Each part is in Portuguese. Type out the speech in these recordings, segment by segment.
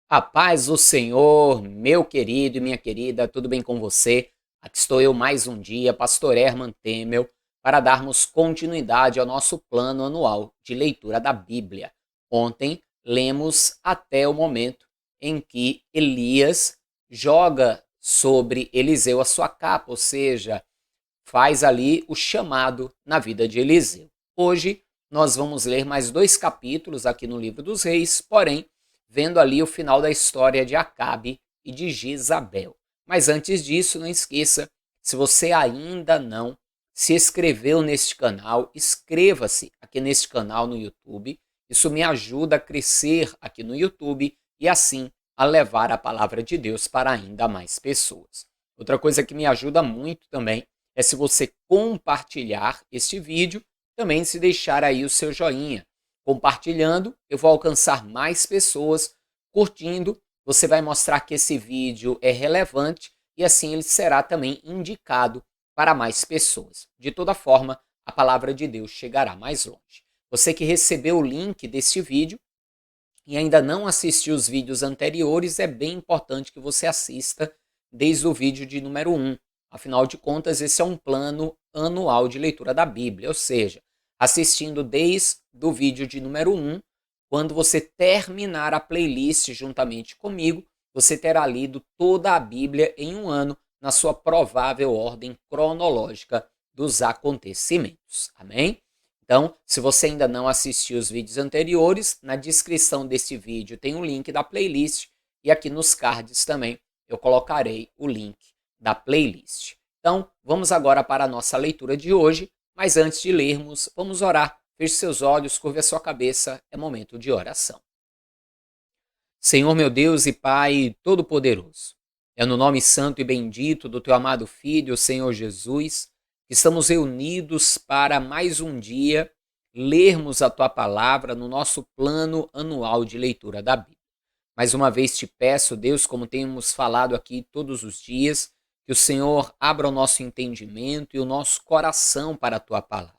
A paz do Senhor, meu querido e minha querida, tudo bem com você? Aqui estou eu mais um dia, Pastor Herman Temel, para darmos continuidade ao nosso plano anual de leitura da Bíblia. Ontem lemos até o momento em que Elias joga sobre Eliseu a sua capa, ou seja, faz ali o chamado na vida de Eliseu. Hoje nós vamos ler mais 2 capítulos aqui no livro dos Reis, porém, vendo ali o final da história de Acabe e de Jezabel. Mas antes disso, não esqueça, se você ainda não se inscreveu neste canal, inscreva-se aqui neste canal no YouTube. Isso me ajuda a crescer aqui no YouTube e assim a levar a palavra de Deus para ainda mais pessoas. Outra coisa que me ajuda muito também é se você compartilhar este vídeo, também se deixar aí o seu joinha. Compartilhando, eu vou alcançar mais pessoas. Curtindo, você vai mostrar que esse vídeo é relevante e assim ele será também indicado para mais pessoas. De toda forma, a palavra de Deus chegará mais longe. Você que recebeu o link deste vídeo e ainda não assistiu os vídeos anteriores, é bem importante que você assista desde o vídeo de número 1. Afinal de contas, esse é um plano anual de leitura da Bíblia, ou seja, assistindo desde o vídeo de número 1, quando você terminar a playlist juntamente comigo, você terá lido toda a Bíblia em um ano, na sua provável ordem cronológica dos acontecimentos. Amém? Então, se você ainda não assistiu os vídeos anteriores, na descrição desse vídeo tem o link da playlist e aqui nos cards também eu colocarei o link da playlist. Então, vamos agora para a nossa leitura de hoje, mas antes de lermos, vamos orar. Feche seus olhos, curve a sua cabeça, é momento de oração. Senhor meu Deus e Pai Todo-Poderoso, é no nome santo e bendito do Teu amado Filho, o Senhor Jesus, que estamos reunidos para mais um dia lermos a Tua Palavra no nosso plano anual de leitura da Bíblia. Mais uma vez te peço, Deus, como temos falado aqui todos os dias, que o Senhor abra o nosso entendimento e o nosso coração para a Tua Palavra.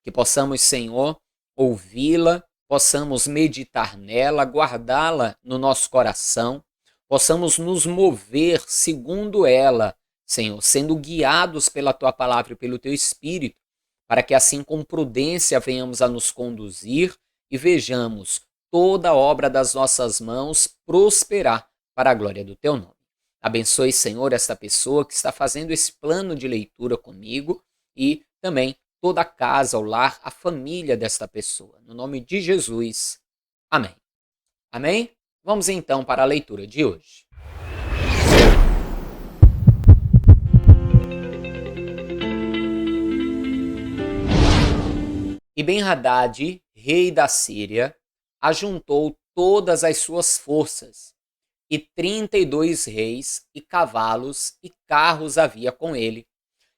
Que possamos, Senhor, ouvi-la, possamos meditar nela, guardá-la no nosso coração, possamos nos mover segundo ela, Senhor, sendo guiados pela Tua Palavra e pelo Teu Espírito, para que assim com prudência venhamos a nos conduzir e vejamos toda a obra das nossas mãos prosperar para a glória do Teu nome. Abençoe, Senhor, esta pessoa que está fazendo esse plano de leitura comigo e também toda a casa, o lar, a família desta pessoa. No nome de Jesus. Amém. Amém? Vamos então para a leitura de hoje. E Ben-Hadad, rei da Síria, ajuntou todas as suas forças, e 32 reis e cavalos e carros havia com ele,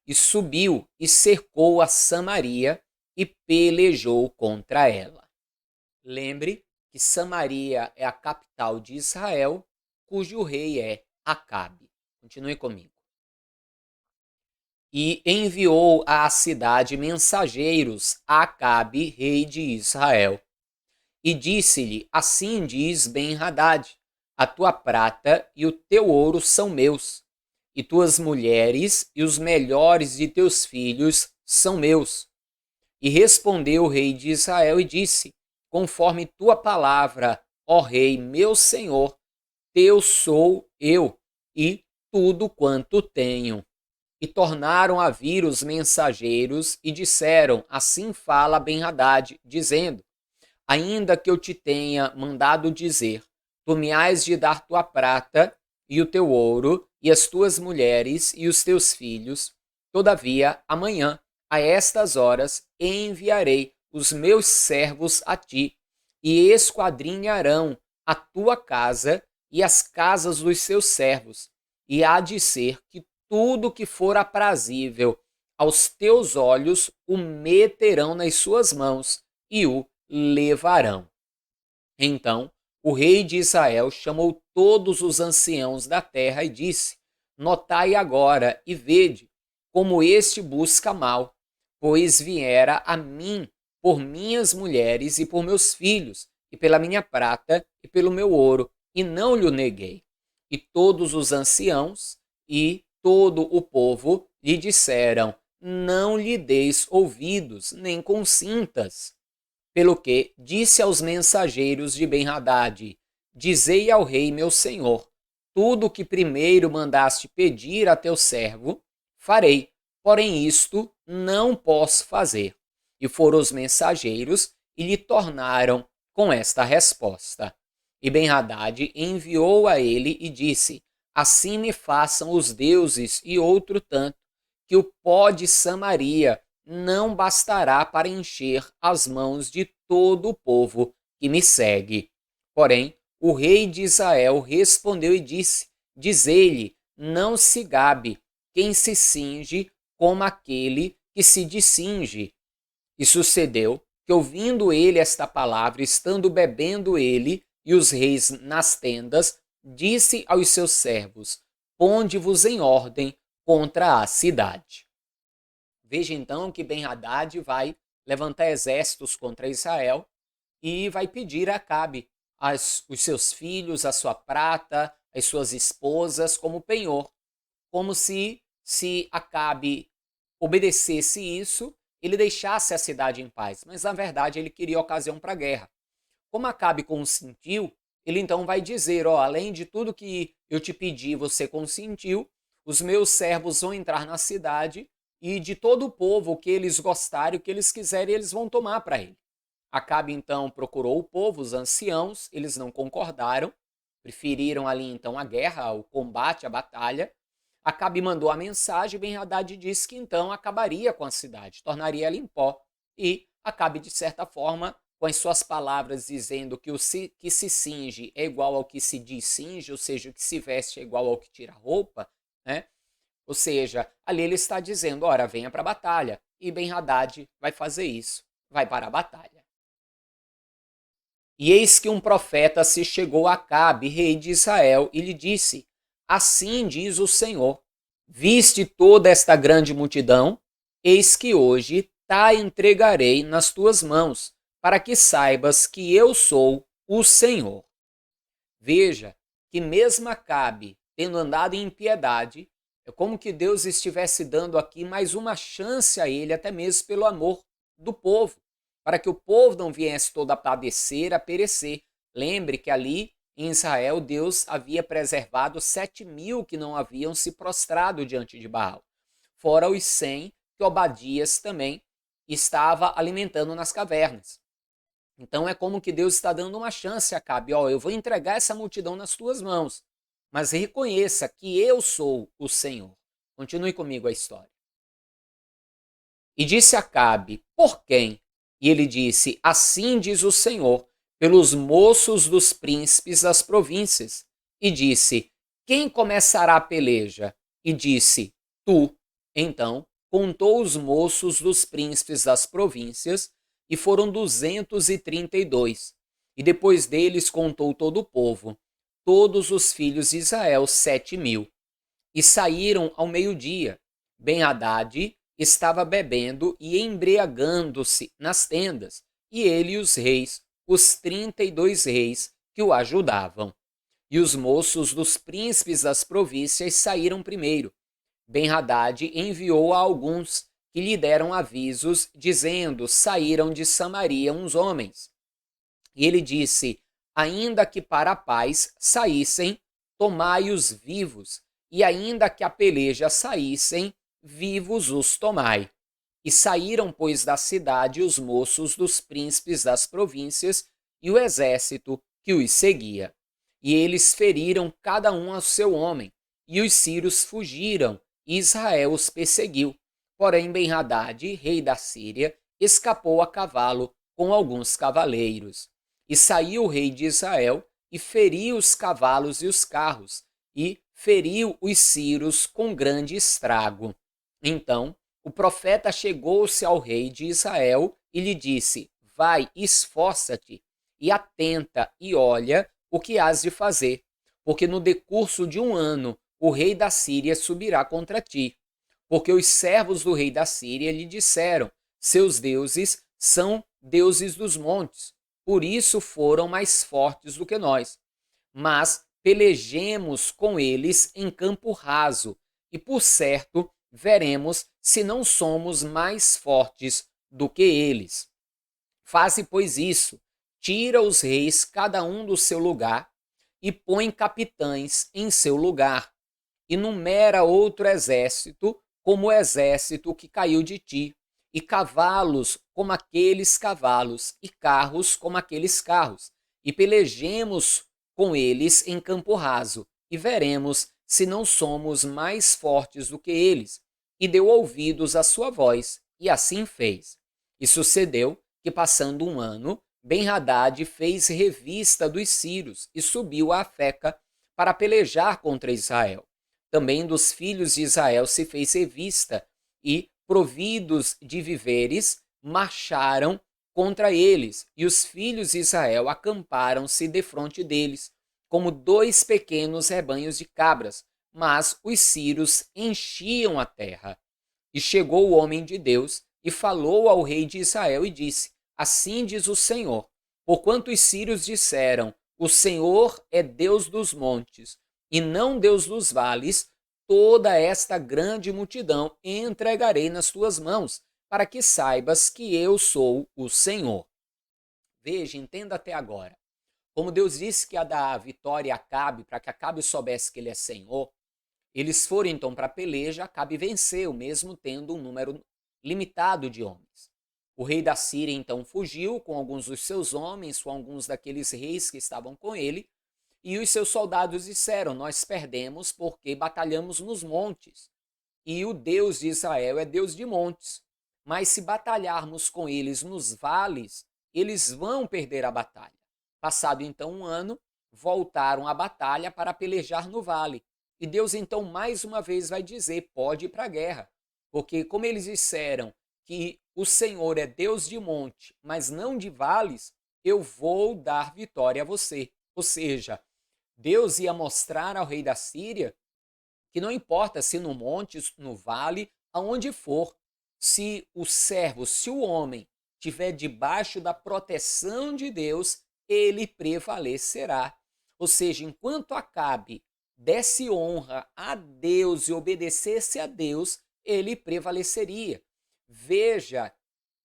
e subiu e cercou a Samaria e pelejou contra ela. Lembre que Samaria é a capital de Israel, cujo rei é Acabe. Continue comigo. E enviou à cidade mensageiros a Acabe, rei de Israel. E disse-lhe, assim diz Ben-Hadad, a tua prata e o teu ouro são meus, e tuas mulheres e os melhores de teus filhos são meus. E respondeu o rei de Israel e disse, conforme tua palavra, ó rei, meu senhor, teu sou eu, e tudo quanto tenho. E tornaram a vir os mensageiros e disseram, assim fala Ben-Hadad, dizendo, ainda que eu te tenha mandado dizer, tu me hás de dar tua prata e o teu ouro, e as tuas mulheres e os teus filhos, todavia amanhã, a estas horas, enviarei os meus servos a ti, e esquadrinharão a tua casa e as casas dos seus servos, e há de ser que tudo que for aprazível aos teus olhos o meterão nas suas mãos e o levarão. Então o rei de Israel chamou todos os anciãos da terra e disse, notai agora e vede como este busca mal, pois viera a mim por minhas mulheres e por meus filhos, e pela minha prata e pelo meu ouro, e não lhe neguei. E todos os anciãos e todo o povo lhe disseram: não lhe deis ouvidos, nem consintas. Pelo que disse aos mensageiros de Ben-Hadad: dizei ao rei meu senhor, tudo o que primeiro mandaste pedir a teu servo, farei, porém isto não posso fazer. E foram os mensageiros e lhe tornaram com esta resposta. E Ben-Hadad enviou a ele e disse: assim me façam os deuses e outro tanto, que o pó de Samaria não bastará para encher as mãos de todo o povo que me segue. Porém, o rei de Israel respondeu e disse: diz-lhe, não se gabe quem se cinge como aquele que se descinge. E sucedeu que, ouvindo ele esta palavra, estando bebendo ele e os reis nas tendas, disse aos seus servos: ponde-vos em ordem contra a cidade. Veja então que Ben-Hadad vai levantar exércitos contra Israel e vai pedir a Acabe os seus filhos, a sua prata, as suas esposas como penhor, como se Acabe obedecesse isso, ele deixasse a cidade em paz, mas na verdade ele queria ocasião para a guerra. Como Acabe consentiu, ele então vai dizer, além de tudo que eu te pedi, você consentiu, os meus servos vão entrar na cidade e de todo o povo, o que eles gostarem, o que eles quiserem, eles vão tomar para ele. Acabe então procurou o povo, os anciãos, eles não concordaram, preferiram ali então a guerra, o combate, a batalha. Acabe mandou a mensagem e Ben-Hadad disse que então acabaria com a cidade, tornaria ela em pó. E Acabe, de certa forma, com as suas palavras dizendo que o que se cinge é igual ao que se descinge, ou seja, o que se veste é igual ao que tira roupa, né? Ou seja, ali ele está dizendo, ora, venha para a batalha. E Ben-Hadad vai fazer isso, vai para a batalha. E eis que um profeta se chegou a Acabe, rei de Israel, e lhe disse: assim diz o Senhor, viste toda esta grande multidão? Eis que hoje te entregarei nas tuas mãos, para que saibas que eu sou o Senhor. Veja que mesmo Acabe, tendo andado em impiedade, é como que Deus estivesse dando aqui mais uma chance a ele, até mesmo pelo amor do povo, para que o povo não viesse todo a padecer, a perecer. Lembre que ali em Israel Deus havia preservado 7.000 que não haviam se prostrado diante de Baal, fora os 100 que Obadias também estava alimentando nas cavernas. Então é como que Deus está dando uma chance a Acabe, eu vou entregar essa multidão nas tuas mãos, mas reconheça que eu sou o Senhor. Continue comigo a história. E disse Acabe, por quem? E ele disse, assim diz o Senhor, pelos moços dos príncipes das províncias. E disse, quem começará a peleja? E disse, tu. Então contou os moços dos príncipes das províncias, e foram 232. E depois deles contou todo o povo, todos os filhos de Israel, 7.000. E saíram ao meio-dia. Ben-Hadad estava bebendo e embriagando-se nas tendas, e ele e os reis, os 32 reis que o ajudavam. E os moços dos príncipes das províncias saíram primeiro. Ben-Hadad enviou a alguns que lhe deram avisos, dizendo, saíram de Samaria uns homens. E ele disse, ainda que para a paz saíssem, tomai-os vivos, e ainda que a peleja saíssem, vivos os tomai. E saíram, pois, da cidade os moços dos príncipes das províncias e o exército que os seguia. E eles feriram cada um ao seu homem, e os sírios fugiram, e Israel os perseguiu. Porém, Ben-Hadad, rei da Síria, escapou a cavalo com alguns cavaleiros. E saiu o rei de Israel e feriu os cavalos e os carros, e feriu os sírios com grande estrago. Então o profeta chegou-se ao rei de Israel e lhe disse, vai, esforça-te, e atenta, e olha o que hás de fazer, porque no decurso de 1 ano o rei da Síria subirá contra ti. Porque os servos do rei da Síria lhe disseram, seus deuses são deuses dos montes, por isso foram mais fortes do que nós. mas pelejemos com eles em campo raso, e por certo veremos se não somos mais fortes do que eles. Faze, pois, isso: tira os reis cada um do seu lugar e põe capitães em seu lugar, e numera outro exército como o exército que caiu de ti, e cavalos como aqueles cavalos, e carros como aqueles carros, e pelejemos com eles em campo raso, e veremos se não somos mais fortes do que eles. E deu ouvidos à sua voz, e assim fez. E sucedeu que, passando um ano, Ben-Hadad fez revista dos sírios e subiu a Afeca para pelejar contra Israel. Também dos filhos de Israel se fez revista e, providos de víveres, marcharam contra eles. E os filhos de Israel acamparam-se defronte deles, como dois pequenos rebanhos de cabras, mas os sírios enchiam a terra. E chegou o homem de Deus e falou ao rei de Israel e disse: Assim diz o Senhor, porquanto os sírios disseram: O Senhor é Deus dos montes, e não Deus dos vales, toda esta grande multidão entregarei nas tuas mãos, para que saibas que eu sou o Senhor. Veja, entenda até agora. Como Deus disse que ia dar a vitória a Acabe, para que Acabe soubesse que ele é Senhor, eles foram então para a peleja, Acabe venceu, mesmo tendo um número limitado de homens. O rei da Síria então fugiu com alguns dos seus homens, com alguns daqueles reis que estavam com ele, e os seus soldados disseram: Nós perdemos porque batalhamos nos montes, e o Deus de Israel é Deus de montes. Mas se batalharmos com eles nos vales, eles vão perder a batalha. Passado então um ano, voltaram à batalha para pelejar no vale. E Deus então mais uma vez vai dizer: pode ir para a guerra. Porque como eles disseram que o Senhor é Deus de monte, mas não de vales, eu vou dar vitória a você. Ou seja, Deus ia mostrar ao rei da Síria que não importa se no monte, no vale, aonde for, se o servo, se o homem estiver debaixo da proteção de Deus, ele prevalecerá. Ou seja, enquanto Acabe desse honra a Deus e obedecesse a Deus, ele prevaleceria. Veja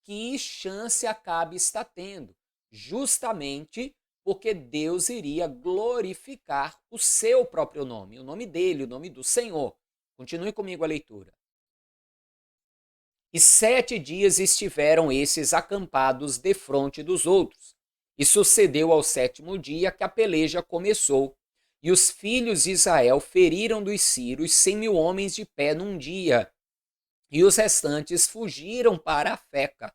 que chance Acabe está tendo, justamente porque Deus iria glorificar o seu próprio nome, o nome dele, o nome do Senhor. Continue comigo a leitura. E 7 dias estiveram esses acampados defronte dos outros. E sucedeu ao 7º dia que a peleja começou. E os filhos de Israel feriram dos sírios 100.000 homens de pé num dia. E os restantes fugiram para Afeca,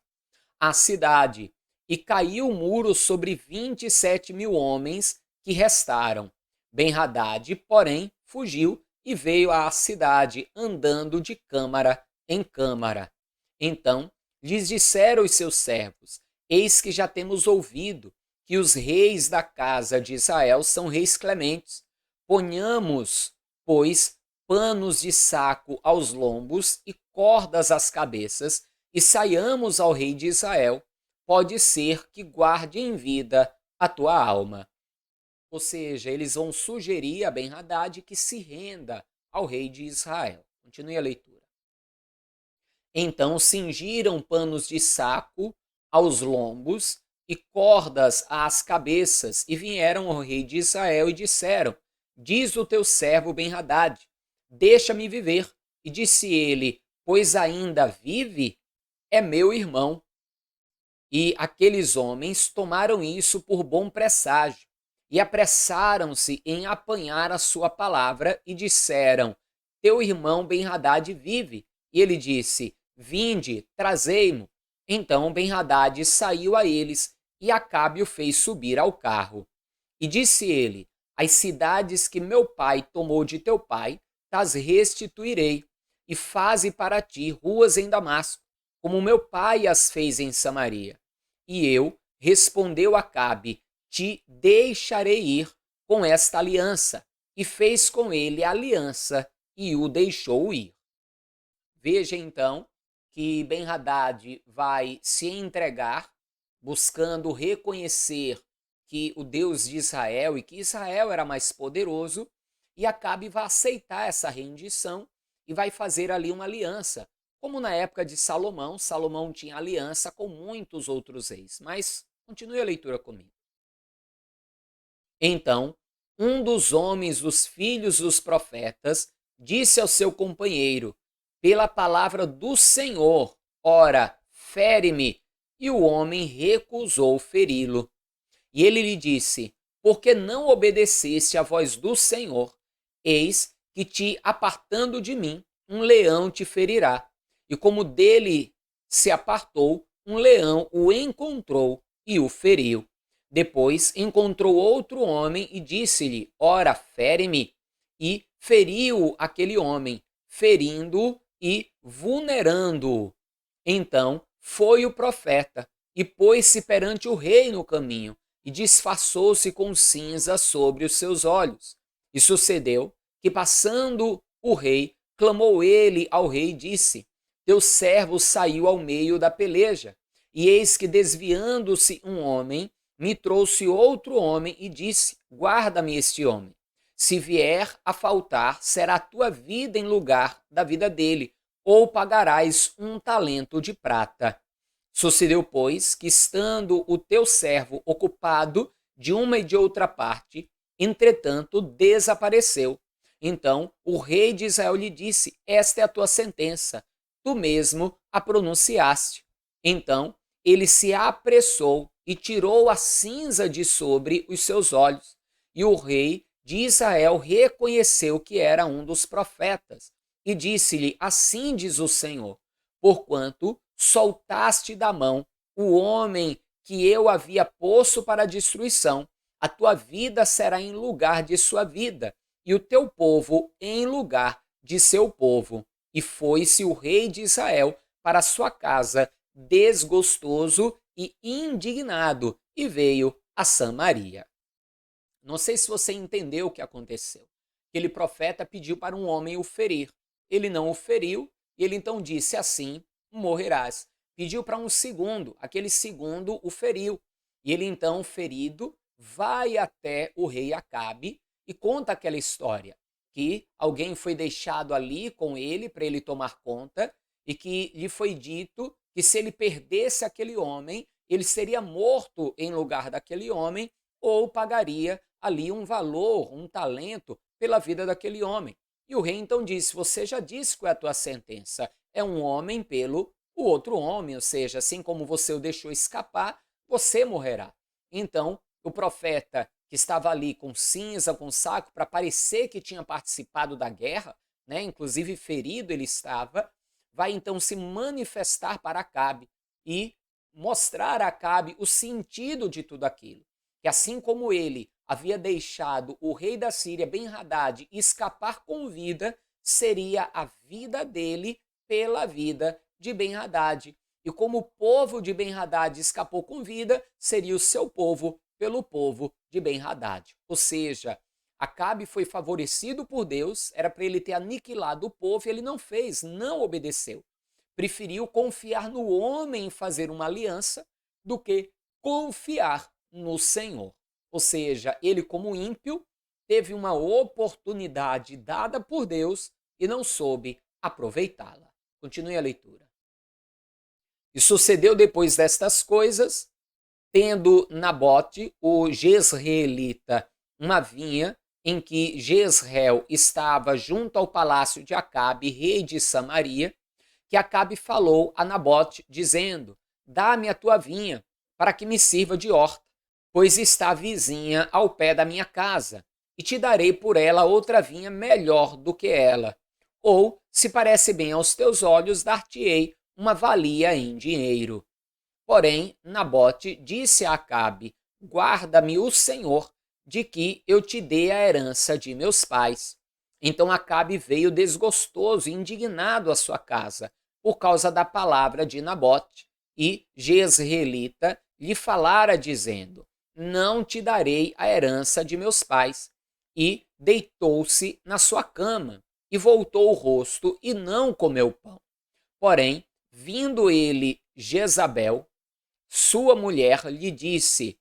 a cidade, e caiu o muro sobre 27.000 homens que restaram. Ben-Hadad, porém, fugiu e veio à cidade andando de câmara em câmara. Então lhes disseram os seus servos: Eis que já temos ouvido que os reis da casa de Israel são reis clementes. Ponhamos, pois, panos de saco aos lombos e cordas às cabeças, e saiamos ao rei de Israel. Pode ser que guarde em vida a tua alma. Ou seja, eles vão sugerir a Ben-Hadad que se renda ao rei de Israel. Continue a leitura. Então cingiram panos de saco aos lombos e cordas às cabeças, e vieram ao rei de Israel e disseram: Diz o teu servo Ben-Hadad: Deixa-me viver. E disse ele: Pois ainda vive? É meu irmão. E aqueles homens tomaram isso por bom presságio e apressaram-se em apanhar a sua palavra e disseram: Teu irmão Ben-Hadad vive. E ele disse: Vinde, trazei-mo. Então Ben-Hadad saiu a eles e Acabe o fez subir ao carro. E disse ele: As cidades que meu pai tomou de teu pai, tas restituirei, e faze para ti ruas em Damasco, como meu pai as fez em Samaria. E eu, respondeu Acabe, te deixarei ir com esta aliança. E fez com ele a aliança e o deixou ir. Veja então que Ben-Hadad vai se entregar, buscando reconhecer que o Deus de Israel e que Israel era mais poderoso, e Acabe vai aceitar essa rendição e vai fazer ali uma aliança. Como na época de Salomão, Salomão tinha aliança com muitos outros reis. Mas continue a leitura comigo. Então, um dos homens dos filhos dos profetas disse ao seu companheiro: pela palavra do Senhor, ora, fere-me. E o homem recusou feri-lo. E ele lhe disse: porque não obedeceste à voz do Senhor, eis que te apartando de mim, um leão te ferirá. E como dele se apartou, um leão o encontrou e o feriu. Depois encontrou outro homem e disse-lhe: ora, fere-me. E feriu aquele homem, ferindo-o e vulnerando-o. Então foi o profeta e pôs-se perante o rei no caminho e disfarçou-se com cinza sobre os seus olhos. E sucedeu que, passando o rei, clamou ele ao rei e disse: teu servo saiu ao meio da peleja, e eis que, desviando-se um homem, me trouxe outro homem e disse: guarda-me este homem. Se vier a faltar, será a tua vida em lugar da vida dele, ou pagarás um talento de prata. Sucedeu, pois, que, estando o teu servo ocupado de uma e de outra parte, entretanto desapareceu. Então o rei de Israel lhe disse: esta é a tua sentença, tu mesmo a pronunciaste. Então ele se apressou e tirou a cinza de sobre os seus olhos. E o rei de Israel reconheceu que era um dos profetas e disse-lhe: assim diz o Senhor, porquanto soltaste da mão o homem que eu havia posto para a destruição, a tua vida será em lugar de sua vida, e o teu povo em lugar de seu povo. E foi-se o rei de Israel para sua casa, desgostoso e indignado, e veio a Samaria. Não sei se você entendeu o que aconteceu. Aquele profeta pediu para um homem o ferir. Ele não o feriu, e ele então disse: assim morrerás. Pediu para um segundo, aquele segundo o feriu. E ele então, ferido, vai até o rei Acabe e conta aquela história, que alguém foi deixado ali com ele para ele tomar conta e que lhe foi dito que se ele perdesse aquele homem, ele seria morto em lugar daquele homem ou pagaria ali um valor, um talento pela vida daquele homem. E o rei então disse: você já disse qual é a tua sentença, é um homem pelo o outro homem, ou seja, assim como você o deixou escapar, você morrerá. Então o profeta, que estava ali com cinza, com saco, para parecer que tinha participado da guerra, né, inclusive ferido ele estava, vai então se manifestar para Acabe e mostrar a Acabe o sentido de tudo aquilo. Que assim como ele havia deixado o rei da Síria, Ben-Hadad, escapar com vida, seria a vida dele pela vida de Ben-Hadad. E como o povo de Ben-Hadad escapou com vida, seria o seu povo pelo povo de Ben-Hadad. Ou seja, Acabe foi favorecido por Deus, era para ele ter aniquilado o povo, e ele não fez, não obedeceu. Preferiu confiar no homem em fazer uma aliança do que confiar no Senhor. Ou seja, ele, como ímpio, teve uma oportunidade dada por Deus e não soube aproveitá-la. Continue a leitura. E sucedeu depois destas coisas, tendo Nabote, o jezreelita, uma vinha em que Jezreel estava junto ao palácio de Acabe, rei de Samaria, que Acabe falou a Nabote, dizendo: dá-me a tua vinha, para que me sirva de horta, pois está vizinha ao pé da minha casa, e te darei por ela outra vinha melhor do que ela. Ou, se parece bem aos teus olhos, dar-te-ei uma valia em dinheiro. Porém, Nabote disse a Acabe: guarda-me o Senhor, de que eu te dei a herança de meus pais. Então Acabe veio desgostoso e indignado à sua casa, por causa da palavra de Nabote, e Jezreelita lhe falara dizendo: não te darei a herança de meus pais. E deitou-se na sua cama, e voltou o rosto, e não comeu pão. Porém, vindo ele Jezabel, sua mulher, lhe disse: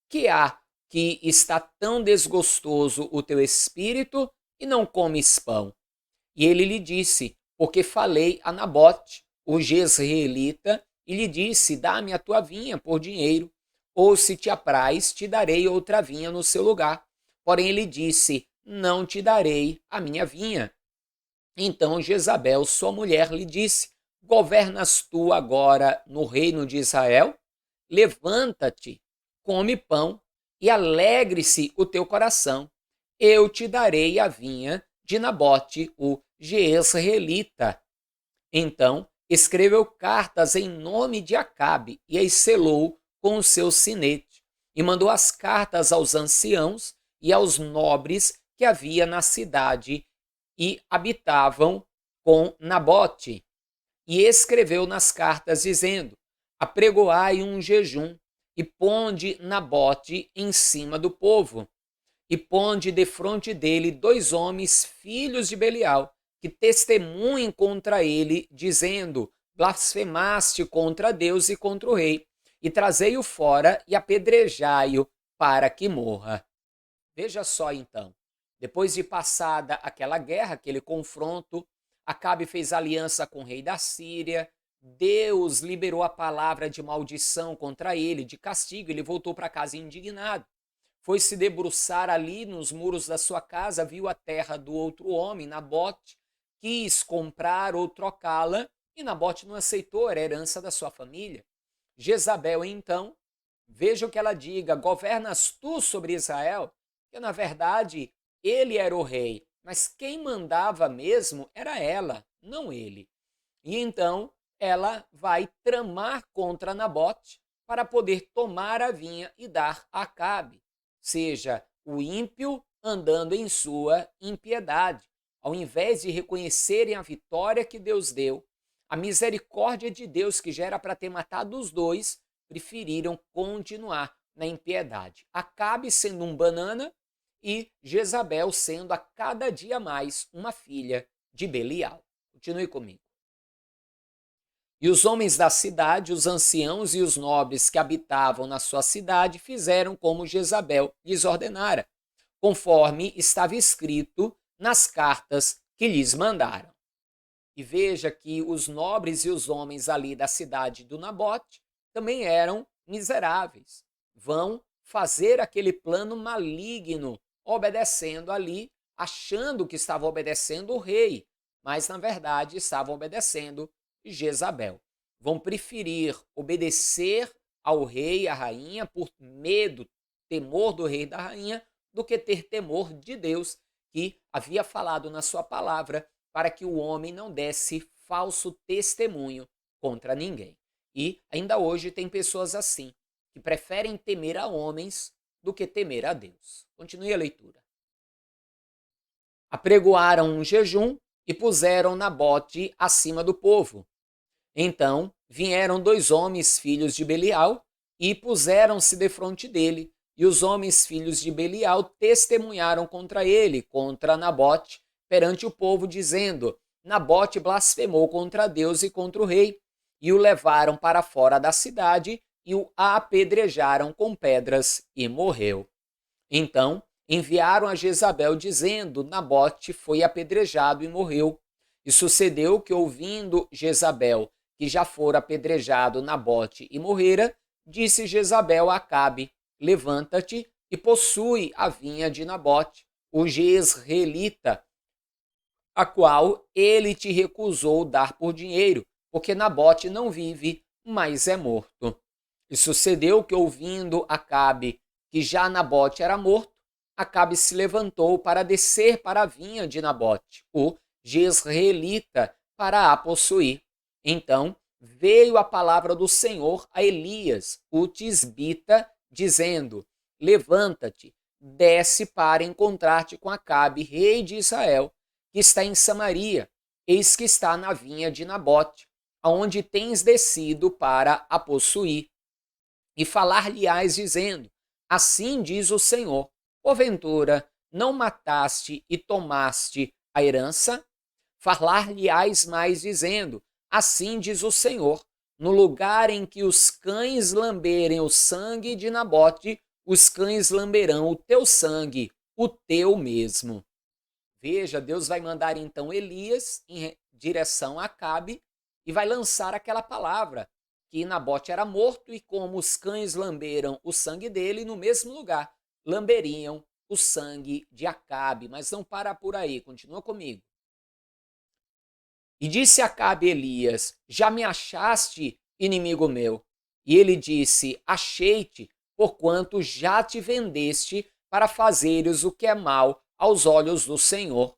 que há que está tão desgostoso o teu espírito e não comes pão? E ele lhe disse: porque falei a Nabote, o jezreelita, e lhe disse: dá-me a tua vinha por dinheiro, ou se te apraz, te darei outra vinha no seu lugar. Porém ele disse: não te darei a minha vinha. Então Jezabel, sua mulher, lhe disse: governas tu agora no reino de Israel? Levanta-te, come pão, e alegre-se o teu coração. Eu te darei a vinha de Nabote, o jezreelita. Então escreveu cartas em nome de Acabe e as selou com o seu sinete, e mandou as cartas aos anciãos e aos nobres que havia na cidade e habitavam com Nabote. E escreveu nas cartas dizendo: apregoai um jejum e ponde Nabote em cima do povo, e ponde defronte dele 2 homens, filhos de Belial, que testemunhem contra ele, dizendo: blasfemaste contra Deus e contra o rei, e trazei-o fora e apedrejai-o para que morra. Veja só então, depois de passada aquela guerra, aquele confronto, Acabe fez aliança com o rei da Síria, Deus liberou a palavra de maldição contra ele, de castigo, ele voltou para casa indignado. Foi se debruçar ali nos muros da sua casa, viu a terra do outro homem, Nabote, quis comprar ou trocá-la, e Nabote não aceitou, era herança da sua família. Jezabel, então, veja o que ela diga: governas tu sobre Israel? Que na verdade ele era o rei, mas quem mandava mesmo era ela, não ele. E então ela vai tramar contra Nabote para poder tomar a vinha e dar a Acabe, seja o ímpio andando em sua impiedade. Ao invés de reconhecerem a vitória que Deus deu, a misericórdia de Deus que já era para ter matado os dois, preferiram continuar na impiedade. Acabe sendo um banana e Jezabel sendo a cada dia mais uma filha de Belial. Continue comigo. E os homens da cidade, os anciãos e os nobres que habitavam na sua cidade, fizeram como Jezabel lhes ordenara, conforme estava escrito nas cartas que lhes mandaram. E veja que os nobres e os homens ali da cidade do Nabote também eram miseráveis. Vão fazer aquele plano maligno, obedecendo ali, achando que estavam obedecendo o rei, mas na verdade estavam obedecendo Jezabel. Vão preferir obedecer ao rei e à rainha por medo, temor do rei e da rainha, do que ter temor de Deus, que havia falado na sua palavra para que o homem não desse falso testemunho contra ninguém. E ainda hoje tem pessoas assim, que preferem temer a homens do que temer a Deus. Continue a leitura. Apregoaram um jejum e puseram Nabote acima do povo. Então vieram 2 homens, filhos de Belial, e puseram-se defronte dele. E os homens, filhos de Belial, testemunharam contra ele, contra Nabote, perante o povo, dizendo: Nabote blasfemou contra Deus e contra o rei. E o levaram para fora da cidade e o apedrejaram com pedras e morreu. Então enviaram a Jezabel dizendo: Nabote foi apedrejado e morreu. E sucedeu que, ouvindo Jezabel que já fora apedrejado Nabote e morrera, disse Jezabel a Acabe: levanta-te e possui a vinha de Nabote, o jezreelita, a qual ele te recusou dar por dinheiro, porque Nabote não vive, mas é morto. E sucedeu que, ouvindo Acabe que já Nabote era morto, Acabe se levantou para descer para a vinha de Nabote, o jezreelita, para a possuir. Então veio a palavra do Senhor a Elias, o tisbita, dizendo: levanta-te, desce para encontrar-te com Acabe, rei de Israel, que está em Samaria, eis que está na vinha de Nabote, aonde tens descido para a possuir. E falar-lhe-ás dizendo: assim diz o Senhor, porventura não mataste e tomaste a herança? Falar-lhe-ás mais dizendo: assim diz o Senhor, no lugar em que os cães lamberem o sangue de Nabote, os cães lamberão o teu sangue, o teu mesmo. Veja, Deus vai mandar então Elias em direção a Acabe e vai lançar aquela palavra, que Nabote era morto e como os cães lamberam o sangue dele, no mesmo lugar lamberiam o sangue de Acabe. Mas não para por aí, continua comigo. E disse Acabe Elias: já me achaste, inimigo meu? E ele disse: achei-te, porquanto já te vendeste para fazeres o que é mal aos olhos do Senhor.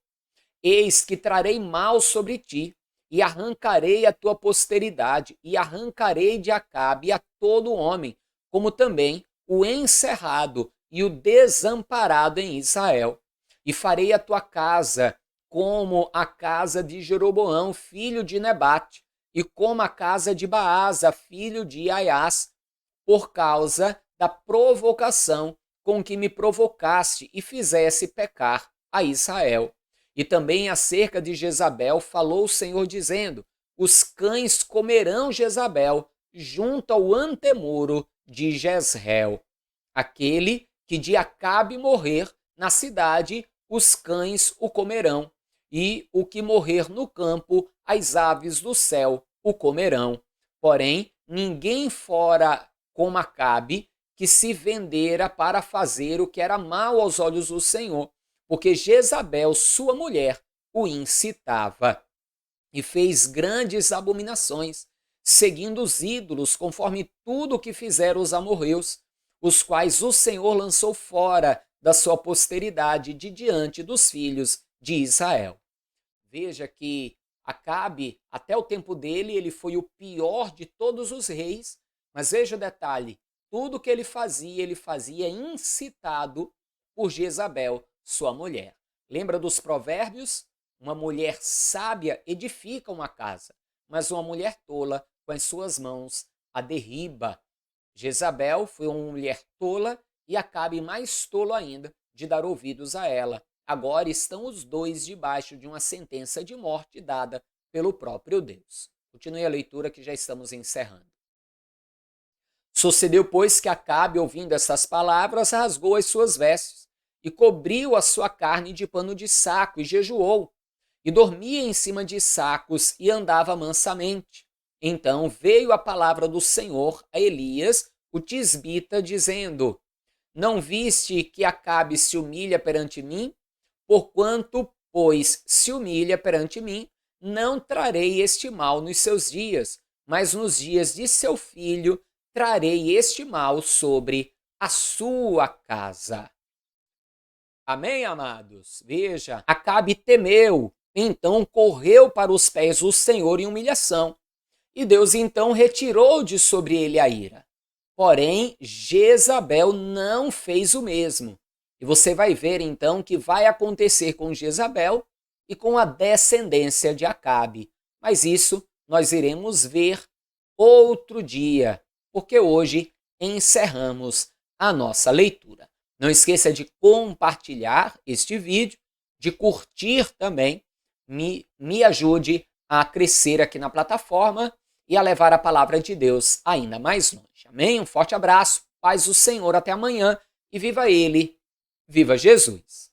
Eis que trarei mal sobre ti, e arrancarei a tua posteridade, e arrancarei de Acabe a todo homem, como também o encerrado e o desamparado em Israel. E farei a tua casa como a casa de Jeroboão, filho de Nebate, e como a casa de Baasa, filho de Aias, por causa da provocação com que me provocaste e fizesse pecar a Israel. E também acerca de Jezabel falou o Senhor dizendo: os cães comerão Jezabel junto ao antemuro de Jezreel. Aquele que de Acabe morrer na cidade, os cães o comerão, e o que morrer no campo, as aves do céu o comerão. Porém, ninguém fora como Acabe, que se vendera para fazer o que era mal aos olhos do Senhor, porque Jezabel, sua mulher, o incitava. E fez grandes abominações, seguindo os ídolos, conforme tudo o que fizeram os amorreus, os quais o Senhor lançou fora da sua posteridade de diante dos filhos de Israel. Veja que Acabe, até o tempo dele, ele foi o pior de todos os reis, mas veja o detalhe, tudo que ele fazia incitado por Jezabel, sua mulher. Lembra dos provérbios? Uma mulher sábia edifica uma casa, mas uma mulher tola, com as suas mãos, a derriba. Jezabel foi uma mulher tola e Acabe mais tolo ainda de dar ouvidos a ela. Agora estão os dois debaixo de uma sentença de morte dada pelo próprio Deus. Continue a leitura que já estamos encerrando. Sucedeu, pois, que Acabe, ouvindo essas palavras, rasgou as suas vestes e cobriu a sua carne de pano de saco e jejuou, e dormia em cima de sacos e andava mansamente. Então veio a palavra do Senhor a Elias, o tisbita, dizendo: não viste que Acabe se humilha perante mim? Porquanto, pois, se humilha perante mim, não trarei este mal nos seus dias, mas nos dias de seu filho trarei este mal sobre a sua casa. Amém, amados? Veja, Acabe temeu, então correu para os pés do Senhor em humilhação, e Deus então retirou de sobre ele a ira. Porém, Jezabel não fez o mesmo. E você vai ver então que vai acontecer com Jezabel e com a descendência de Acabe. Mas isso nós iremos ver outro dia, porque hoje encerramos a nossa leitura. Não esqueça de compartilhar este vídeo, de curtir também, me ajude a crescer aqui na plataforma e a levar a palavra de Deus ainda mais longe. Amém? Um forte abraço, paz do Senhor, até amanhã e viva Ele, viva Jesus!